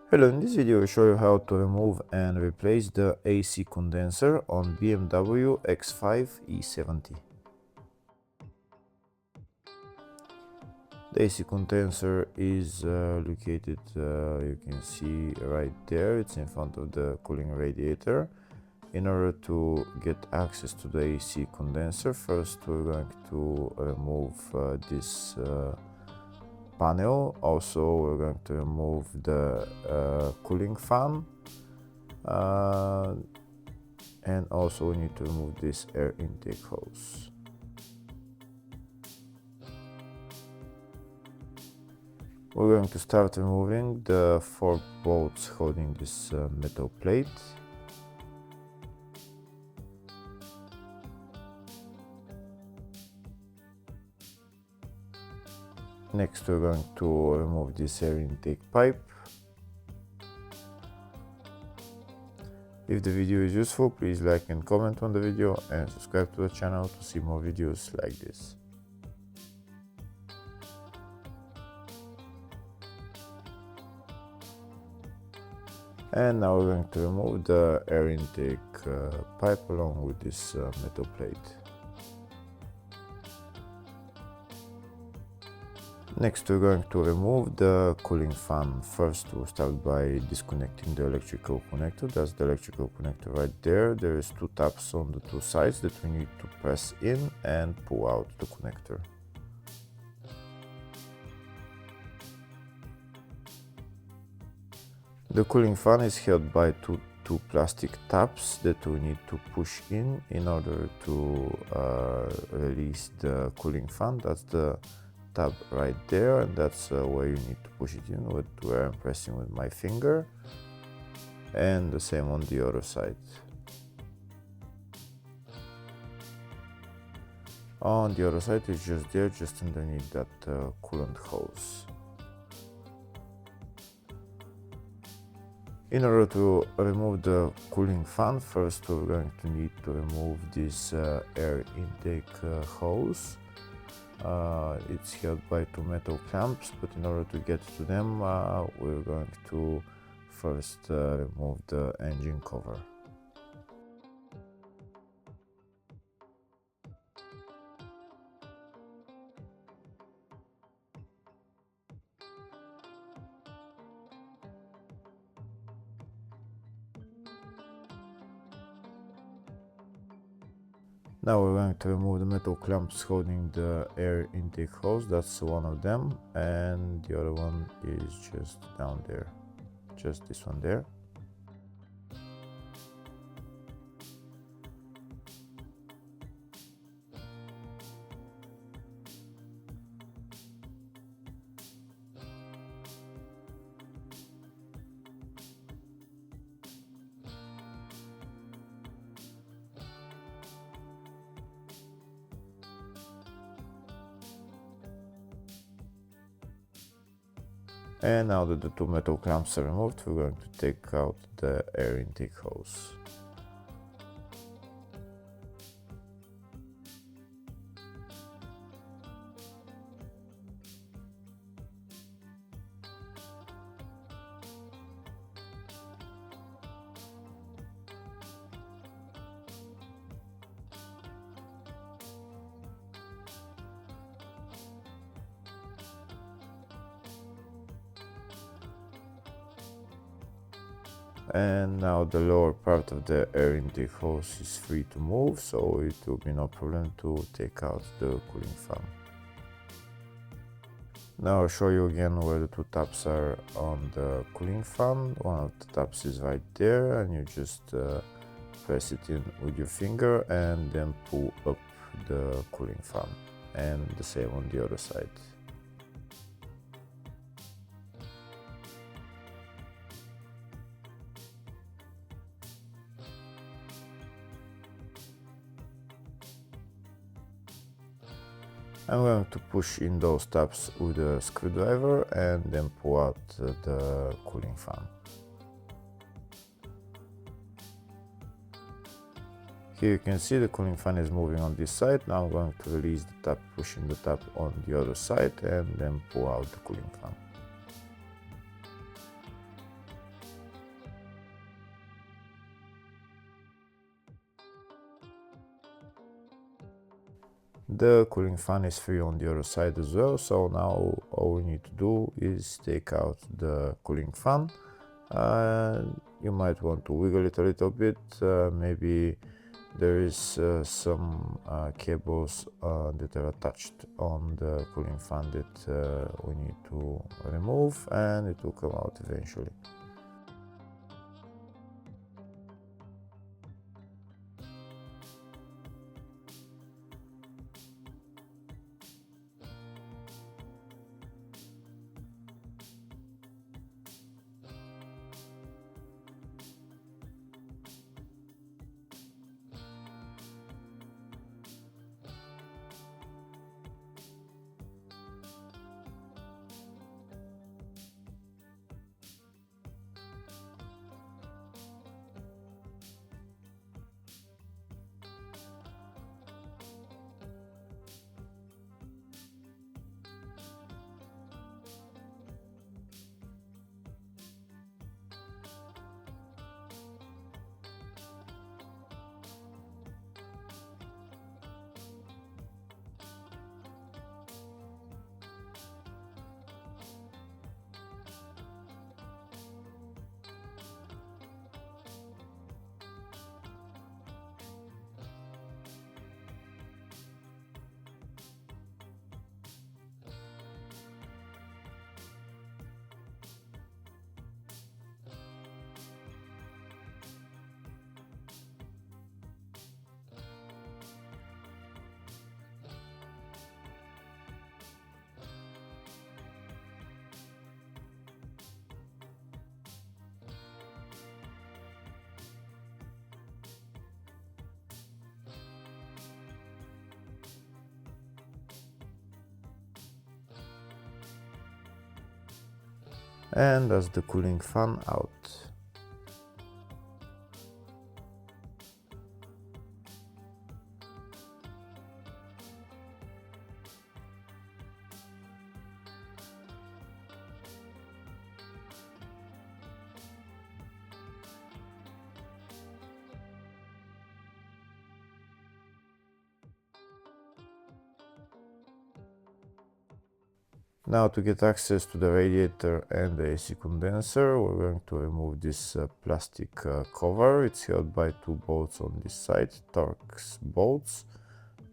Hello, in this video I will show you how to remove and replace the AC condenser on BMW X5 E70. The AC condenser is located, you can see right there, it's in front of the cooling radiator. In order to get access to the AC condenser, first we're going to remove this panel. Also we're going to remove the cooling fan, and also we need to remove this air intake hose. We're going to start removing the 4 bolts holding this metal plate. Next we're going to remove this air intake pipe. If the video is useful, please like and comment on the video and subscribe to the channel to see more videos like this. And now we're going to remove the air intake pipe along with this metal plate. Next we're going to remove the cooling fan. First we'll start by disconnecting the electrical connector. That's the electrical connector right there. There is 2 tabs on the 2 sides that we need to press in and pull out the connector. The cooling fan is held by two plastic tabs that we need to push in order to release the cooling fan. That's the tab right there, and that's where you need to push it in, where I'm pressing with my finger, and the same on the other side. On the other side it's just there, just underneath that coolant hose. In order to remove the cooling fan, first we're going to need to remove this air intake hose. It's held by 2 metal clamps, but in order to get to them, we're going to first remove the engine cover. Now we're going to remove the metal clamps holding the air intake hose. That's one of them, and the other one is just down there, just this one there. And now that the 2 metal clamps are removed, we're going to take out the air intake hose. And now the lower part of the air intake hose is free to move, so it will be no problem to take out the cooling fan. Now I'll show you again where the 2 tabs are on the cooling fan. One of the tabs is right there, and you just press it in with your finger and then pull up the cooling fan, and the same on the other side. I'm going to push in those tabs with a screwdriver and then pull out the cooling fan. Here you can see the cooling fan is moving on this side. Now I'm going to release the tab, pushing the tab on the other side, and then pull out the cooling fan. The cooling fan is free on the other side as well, so now all we need to do is take out the cooling fan. You might want to wiggle it a little bit, maybe there is some cables that are attached on the cooling fan that we need to remove, and it will come out eventually. And that's the cooling fan out. Now, to get access to the radiator and the AC condenser, we're going to remove this plastic cover. It's held by two bolts on this side, Torx bolts,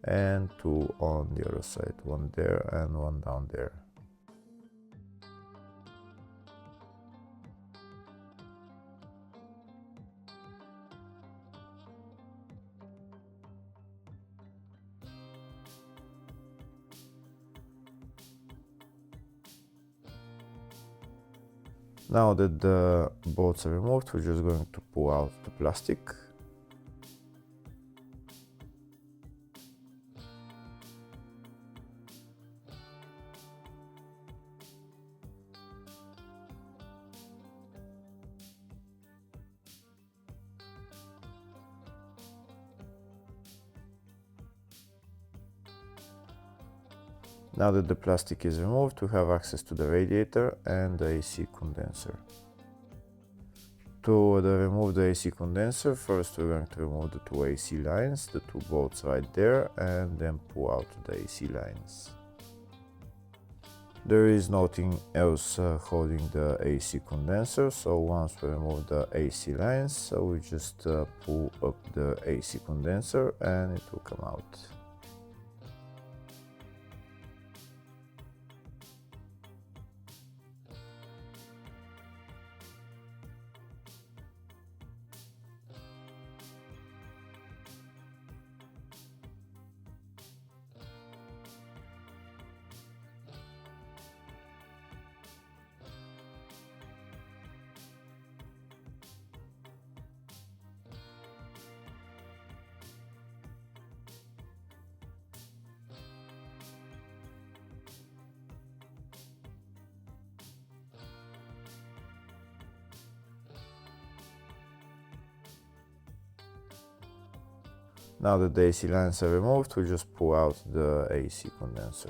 and two on the other side, one there and one down there. Now that the bolts are removed, we're just going to pull out the plastic. Now that the plastic is removed, we have access to the radiator and the AC condenser. To remove the AC condenser, first we're going to remove the two AC lines, the two bolts right there, and then pull out the AC lines. There is nothing else holding the AC condenser, so once we remove the AC lines, we just pull up the AC condenser and it will come out. Now that the AC lines are removed, we just pull out the AC condenser.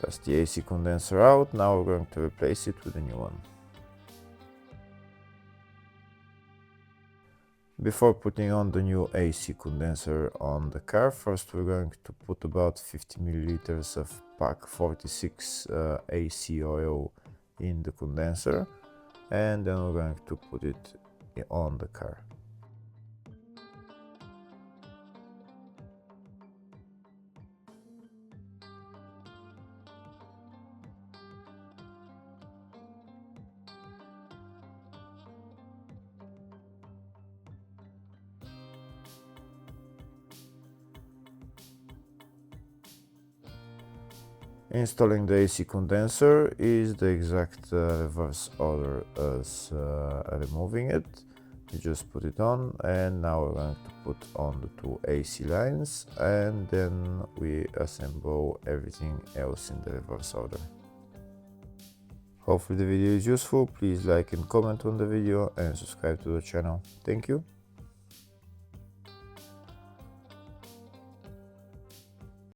That's the AC condenser out. Now we're going to replace it with a new one. Before putting on the new AC condenser on the car, first we're going to put about 50 milliliters of pack 46 AC oil in the condenser, and then we're going to put it on the car. Installing the AC condenser is the exact reverse order as removing it. You just put it on, and now we're going to put on the two AC lines, and then we assemble everything else in the reverse order. Hopefully the video is useful. Please like and comment on the video and subscribe to the channel. Thank you.